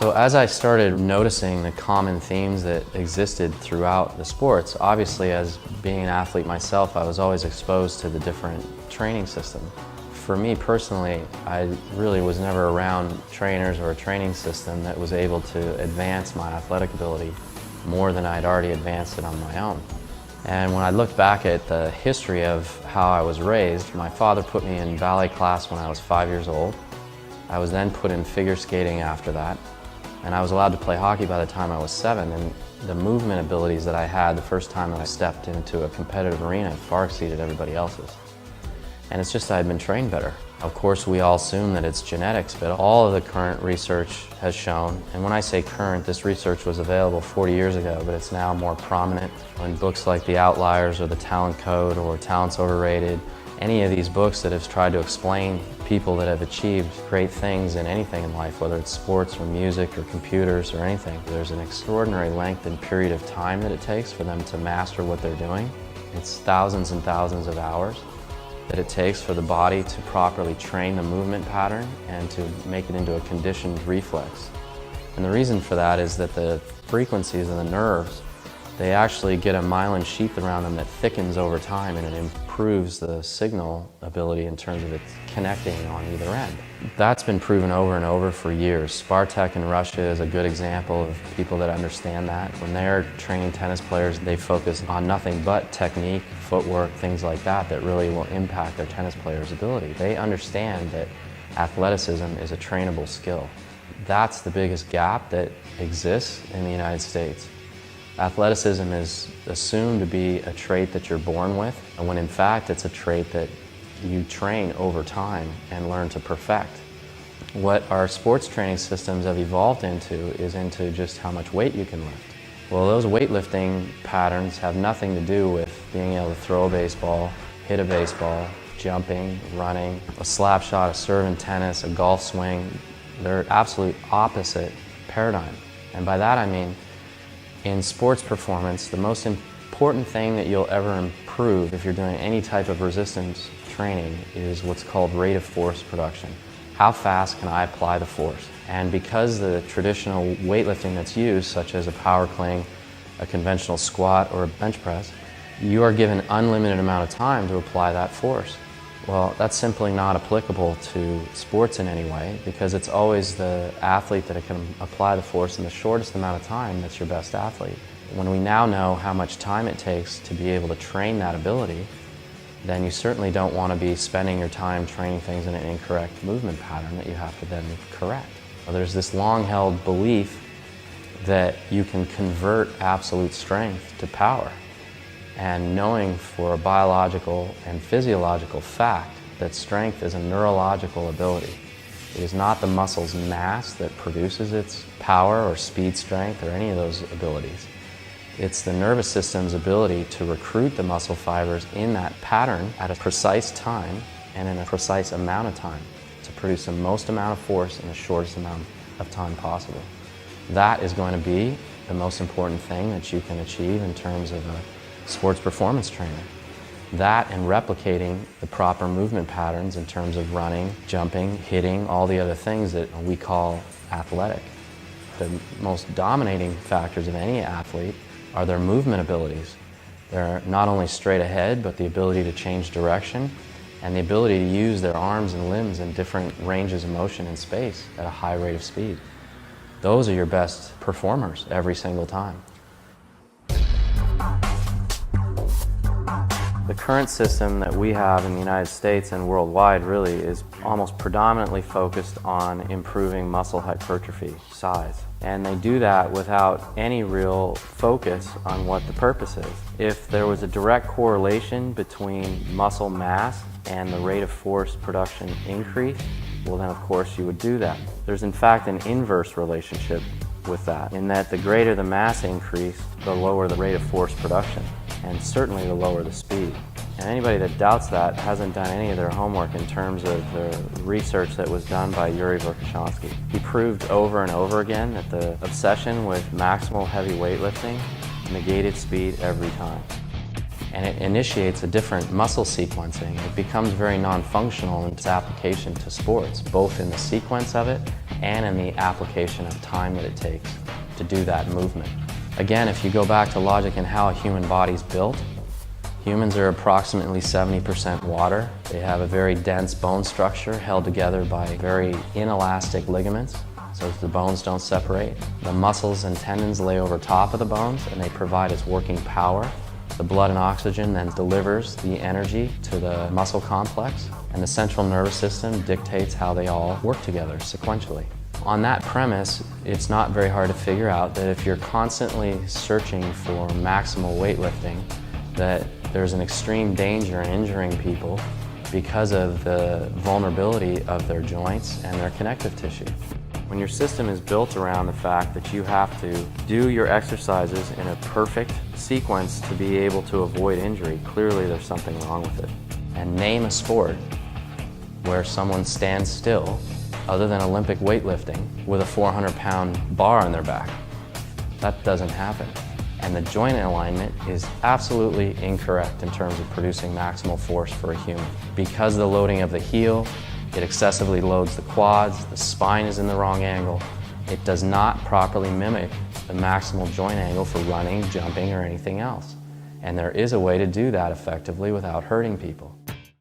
So as I started noticing the common themes that existed throughout the sports, obviously as being an athlete myself, I was always exposed to the different training system. For me personally, I really was never around trainers or a training system that was able to advance my athletic ability more than I'd already advanced it on my own. And when I look back at the history of how I was raised, my father put me in ballet class when I was 5 years old. I was then put in figure skating after that. And I was allowed to play hockey by the time I was 7, and the movement abilities that I had the first time that I stepped into a competitive arena far exceeded everybody else's. And it's just I had been trained better. Of course, we all assume that it's genetics, but all of the current research has shown, and when I say current, this research was available 40 years ago, but it's now more prominent in books like The Outliers or The Talent Code or Talent's Overrated. Any of these books that have tried to explain people that have achieved great things in anything in life, whether it's sports or music or computers or anything. There's an extraordinary length and period of time that it takes for them to master what they're doing. It's thousands and thousands of hours that it takes for the body to properly train the movement pattern and to make it into a conditioned reflex. And the reason for that is that the frequencies of the nerves, they actually get a myelin sheath around them that thickens over time, and it improves the signal ability in terms of its connecting on either end. That's been proven over and over for years. Spartak in Russia is a good example of people that understand that. When they're training tennis players, they focus on nothing but technique, footwork, things like that that really will impact their tennis players' ability. They understand that athleticism is a trainable skill. That's the biggest gap that exists in the United States. Athleticism is assumed to be a trait that you're born with, when in fact it's a trait that you train over time and learn to perfect. What our sports training systems have evolved into is into just how much weight you can lift. Well, those weightlifting patterns have nothing to do with being able to throw a baseball, hit a baseball, jumping, running, a slap shot, a serve in tennis, a golf swing. They're absolute opposite paradigm. And by that I mean, in sports performance, the most important thing that you'll ever improve if you're doing any type of resistance training is what's called rate of force production. How fast can I apply the force? And because the traditional weightlifting that's used, such as a power clean, a conventional squat, or a bench press, you are given an unlimited amount of time to apply that force. Well, that's simply not applicable to sports in any way, because it's always the athlete that can apply the force in the shortest amount of time that's your best athlete. When we now know how much time it takes to be able to train that ability, then you certainly don't want to be spending your time training things in an incorrect movement pattern that you have to then correct. Well, there's this long-held belief that you can convert absolute strength to power. And knowing for a biological and physiological fact that strength is a neurological ability. It is not the muscle's mass that produces its power or speed strength or any of those abilities. It's the nervous system's ability to recruit the muscle fibers in that pattern at a precise time and in a precise amount of time to produce the most amount of force in the shortest amount of time possible. That is going to be the most important thing that you can achieve in terms of a sports performance trainer. That and replicating the proper movement patterns in terms of running, jumping, hitting, all the other things that we call athletic. The most dominating factors of any athlete are their movement abilities. They're not only straight ahead, but the ability to change direction and the ability to use their arms and limbs in different ranges of motion in space at a high rate of speed. Those are your best performers every single time. The current system that we have in the United States and worldwide really is almost predominantly focused on improving muscle hypertrophy, size. And they do that without any real focus on what the purpose is. If there was a direct correlation between muscle mass and the rate of force production increase, well then of course you would do that. There's in fact an inverse relationship with that, in that the greater the mass increase, the lower the rate of force production, and certainly the lower the speed. And anybody that doubts that hasn't done any of their homework in terms of the research that was done by Yuri Verkhoshansky. He proved over and over again that the obsession with maximal heavy weightlifting negated speed every time. And it initiates a different muscle sequencing. It becomes very non-functional in its application to sports, both in the sequence of it and in the application of time that it takes to do that movement. Again, if you go back to logic and how a human body's built, humans are approximately 70% water. They have a very dense bone structure held together by very inelastic ligaments, so the bones don't separate. The muscles and tendons lay over top of the bones and they provide its working power. The blood and oxygen then delivers the energy to the muscle complex, and the central nervous system dictates how they all work together sequentially. On that premise, it's not very hard to figure out that if you're constantly searching for maximal weightlifting, that there's an extreme danger in injuring people because of the vulnerability of their joints and their connective tissue. When your system is built around the fact that you have to do your exercises in a perfect sequence to be able to avoid injury, clearly there's something wrong with it. And name a sport where someone stands still, other than Olympic weightlifting, with a 400-pound bar on their back. That doesn't happen. And the joint alignment is absolutely incorrect in terms of producing maximal force for a human. Because of the loading of the heel, it excessively loads the quads, the spine is in the wrong angle. It does not properly mimic the maximal joint angle for running, jumping, or anything else. And there is a way to do that effectively without hurting people.